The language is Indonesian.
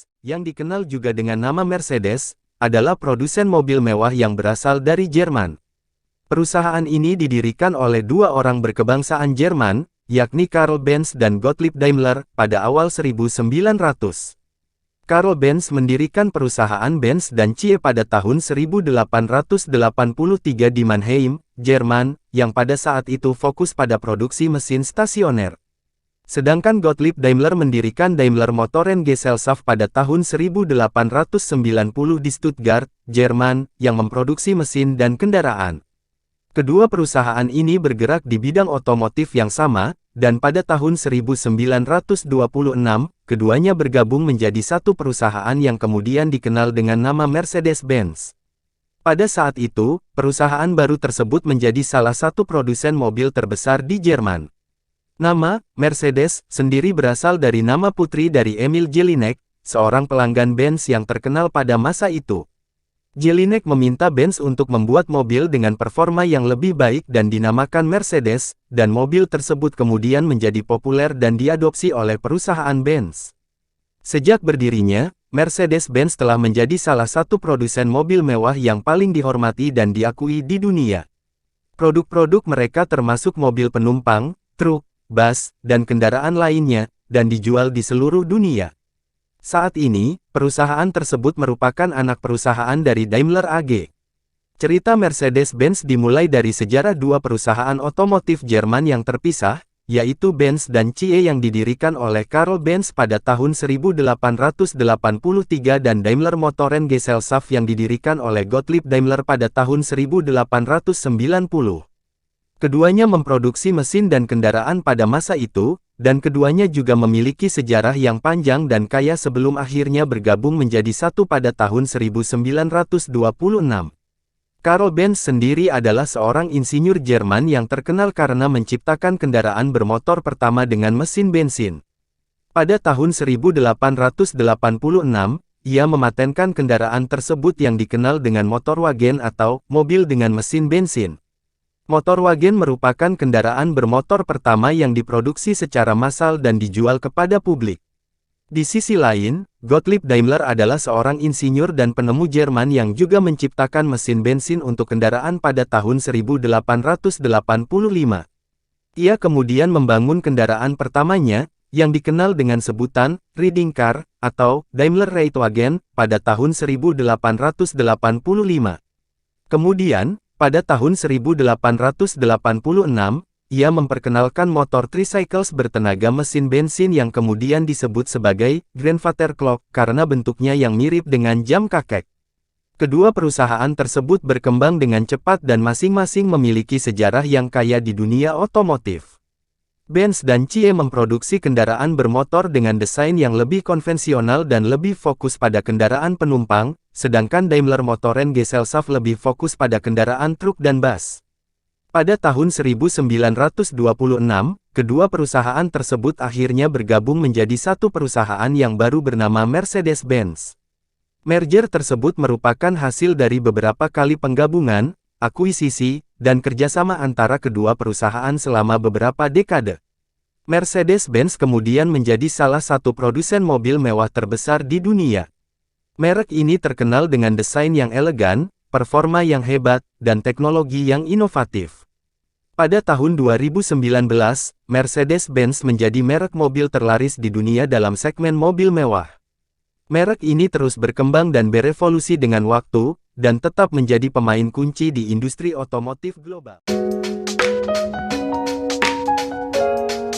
Benz, yang dikenal juga dengan nama Mercedes, adalah produsen mobil mewah yang berasal dari Jerman. Perusahaan ini didirikan oleh dua orang berkebangsaan Jerman, yakni Karl Benz dan Gottlieb Daimler, pada awal 1900. Karl Benz mendirikan perusahaan Benz dan CIE pada tahun 1883 di Mannheim, Jerman, yang pada saat itu fokus pada produksi mesin stasioner. Sedangkan Gottlieb Daimler mendirikan Daimler Motoren Gesellschaft pada tahun 1890 di Stuttgart, Jerman, yang memproduksi mesin dan kendaraan. Kedua perusahaan ini bergerak di bidang otomotif yang sama, dan pada tahun 1926, keduanya bergabung menjadi satu perusahaan yang kemudian dikenal dengan nama Mercedes-Benz. Pada saat itu, perusahaan baru tersebut menjadi salah satu produsen mobil terbesar di Jerman. Nama Mercedes sendiri berasal dari nama putri dari Emil Jelinek, seorang pelanggan Benz yang terkenal pada masa itu. Jelinek meminta Benz untuk membuat mobil dengan performa yang lebih baik dan dinamakan Mercedes, dan mobil tersebut kemudian menjadi populer dan diadopsi oleh perusahaan Benz. Sejak berdirinya, Mercedes-Benz telah menjadi salah satu produsen mobil mewah yang paling dihormati dan diakui di dunia. Produk-produk mereka termasuk mobil penumpang, truk, bus, dan kendaraan lainnya, dan dijual di seluruh dunia. Saat ini, perusahaan tersebut merupakan anak perusahaan dari Daimler AG. Cerita Mercedes-Benz dimulai dari sejarah dua perusahaan otomotif Jerman yang terpisah, yaitu Benz dan CIE yang didirikan oleh Karl Benz pada tahun 1883 dan Daimler Motoren Gesellschaft yang didirikan oleh Gottlieb Daimler pada tahun 1890. Keduanya memproduksi mesin dan kendaraan pada masa itu, dan keduanya juga memiliki sejarah yang panjang dan kaya sebelum akhirnya bergabung menjadi satu pada tahun 1926. Karl Benz sendiri adalah seorang insinyur Jerman yang terkenal karena menciptakan kendaraan bermotor pertama dengan mesin bensin. Pada tahun 1886, ia mematenkan kendaraan tersebut yang dikenal dengan Motorwagen atau mobil dengan mesin bensin. Motorwagen merupakan kendaraan bermotor pertama yang diproduksi secara massal dan dijual kepada publik. Di sisi lain, Gottlieb Daimler adalah seorang insinyur dan penemu Jerman yang juga menciptakan mesin bensin untuk kendaraan pada tahun 1885. Ia kemudian membangun kendaraan pertamanya, yang dikenal dengan sebutan Riding Car atau Daimler Reitwagen, pada tahun 1885. Kemudian, pada tahun 1886, ia memperkenalkan motor tricycles bertenaga mesin bensin yang kemudian disebut sebagai Grandfather Clock karena bentuknya yang mirip dengan jam kakek. Kedua perusahaan tersebut berkembang dengan cepat dan masing-masing memiliki sejarah yang kaya di dunia otomotif. Benz dan CIE memproduksi kendaraan bermotor dengan desain yang lebih konvensional dan lebih fokus pada kendaraan penumpang, sedangkan Daimler Motoren Gesellschaft lebih fokus pada kendaraan truk dan bus. Pada tahun 1926, kedua perusahaan tersebut akhirnya bergabung menjadi satu perusahaan yang baru bernama Mercedes-Benz. Merger tersebut merupakan hasil dari beberapa kali penggabungan, akuisisi, dan kerjasama antara kedua perusahaan selama beberapa dekade. Mercedes-Benz kemudian menjadi salah satu produsen mobil mewah terbesar di dunia. Merek ini terkenal dengan desain yang elegan, performa yang hebat, dan teknologi yang inovatif. Pada tahun 2019, Mercedes-Benz menjadi merek mobil terlaris di dunia dalam segmen mobil mewah. Merek ini terus berkembang dan berevolusi dengan waktu, dan tetap menjadi pemain kunci di industri otomotif global.